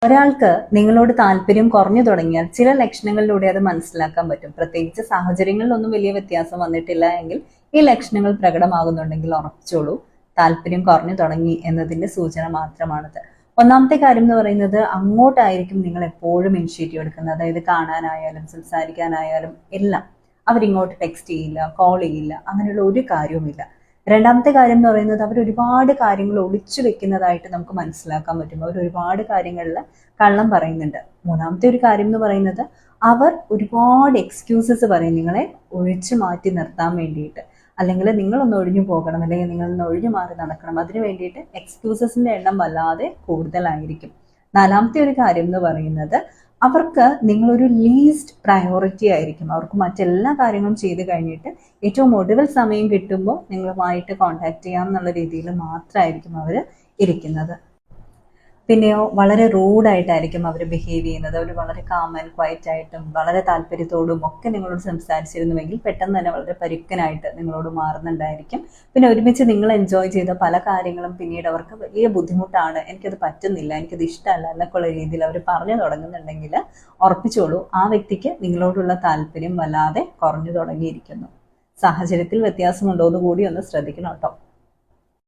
ഒരാൾക്ക് നിങ്ങളോട് താല്പര്യം കുറഞ്ഞു തുടങ്ങിയാൽ ചില ലക്ഷണങ്ങളിലൂടെ അത് മനസ്സിലാക്കാൻ പറ്റും. പ്രത്യേകിച്ച് സാഹചര്യങ്ങളിലൊന്നും വലിയ വ്യത്യാസം വന്നിട്ടില്ല എങ്കിൽ ഈ ലക്ഷണങ്ങൾ പ്രകടമാകുന്നുണ്ടെങ്കിൽ ഉറപ്പിച്ചോളൂ, താല്പര്യം കുറഞ്ഞു തുടങ്ങി എന്നതിന്റെ സൂചന മാത്രമാണത്. ഒന്നാമത്തെ കാര്യം എന്ന് പറയുന്നത്, അങ്ങോട്ടായിരിക്കും നിങ്ങൾ എപ്പോഴും ഇനിഷ്യേറ്റീവ് എടുക്കുന്നത്. അതായത് കാണാനായാലും സംസാരിക്കാനായാലും എല്ലാം അവരിങ്ങോട്ട് ടെക്സ്റ്റ് ചെയ്യില്ല, കോൾ ചെയ്യില്ല, അങ്ങനെയുള്ള ഒരു കാര്യവുമില്ല. രണ്ടാമത്തെ കാര്യം എന്ന് പറയുന്നത്, അവർ ഒരുപാട് കാര്യങ്ങൾ ഒളിച്ചു വെക്കുന്നതായിട്ട് നമുക്ക് മനസ്സിലാക്കാൻ പറ്റും. അവർ ഒരുപാട് കാര്യങ്ങളിൽ കള്ളം പറയുന്നുണ്ട്. മൂന്നാമത്തെ ഒരു കാര്യം എന്ന് പറയുന്നത്, അവർ ഒരുപാട് എക്സ്ക്യൂസസ് പറയും നിങ്ങളെ ഒഴിച്ചു മാറ്റി നിർത്താൻ വേണ്ടിയിട്ട്, അല്ലെങ്കിൽ നിങ്ങളൊന്ന് ഒഴിഞ്ഞു പോകണം, അല്ലെങ്കിൽ നിങ്ങളൊന്ന് ഒഴിഞ്ഞു മാറി നടക്കണം. അതിന് വേണ്ടിയിട്ട് എക്സ്ക്യൂസസിന്റെ എണ്ണം വല്ലാതെ കൂടുതലായിരിക്കും. നാലാമത്തെ ഒരു കാര്യം എന്ന് പറയുന്നത്, അവർക്ക് നിങ്ങളൊരു ലീസ്റ്റ് പ്രയോറിറ്റി ആയിരിക്കും. അവർക്ക് മറ്റെല്ലാ കാര്യങ്ങളും ചെയ്ത് കഴിഞ്ഞിട്ട് ഏറ്റവും ഒടുവിൽ സമയം കിട്ടുമ്പോൾ നിങ്ങളുമായിട്ട് കോണ്ടാക്ട് ചെയ്യാം എന്നുള്ള രീതിയിൽ മാത്രമായിരിക്കും അവർ ഇരിക്കുന്നത്. പിന്നെയോ വളരെ റൂഡായിട്ടായിരിക്കും അവർ ബിഹേവ് ചെയ്യുന്നത്. അവർ വളരെ കാം ആൻഡ് ക്വയറ്റ് ആയിട്ടും വളരെ താല്പര്യത്തോടും ഒക്കെ നിങ്ങളോട് സംസാരിച്ചിരുന്നുവെങ്കിൽ പെട്ടെന്ന് തന്നെ വളരെ പരുക്കനായിട്ട് നിങ്ങളോട് മാറുന്നുണ്ടായിരിക്കും. പിന്നെ ഒരുമിച്ച് നിങ്ങൾ എൻജോയ് ചെയ്ത പല കാര്യങ്ങളും പിന്നീട് അവർക്ക് വലിയ ബുദ്ധിമുട്ടാണ്, എനിക്കത് പറ്റുന്നില്ല, എനിക്കത് ഇഷ്ടമല്ല എന്നൊക്കെയുള്ള രീതിയിൽ അവർ പറഞ്ഞു തുടങ്ങുന്നുണ്ടെങ്കിൽ ഉറപ്പിച്ചോളൂ, ആ വ്യക്തിക്ക് നിങ്ങളോടുള്ള താല്പര്യം വല്ലാതെ കുറഞ്ഞു തുടങ്ങിയിരിക്കുന്നു. സാഹചര്യത്തിൽ വ്യത്യാസമുണ്ടോ എന്ന് കൂടി ഒന്ന് ശ്രദ്ധിക്കണം കേട്ടോ.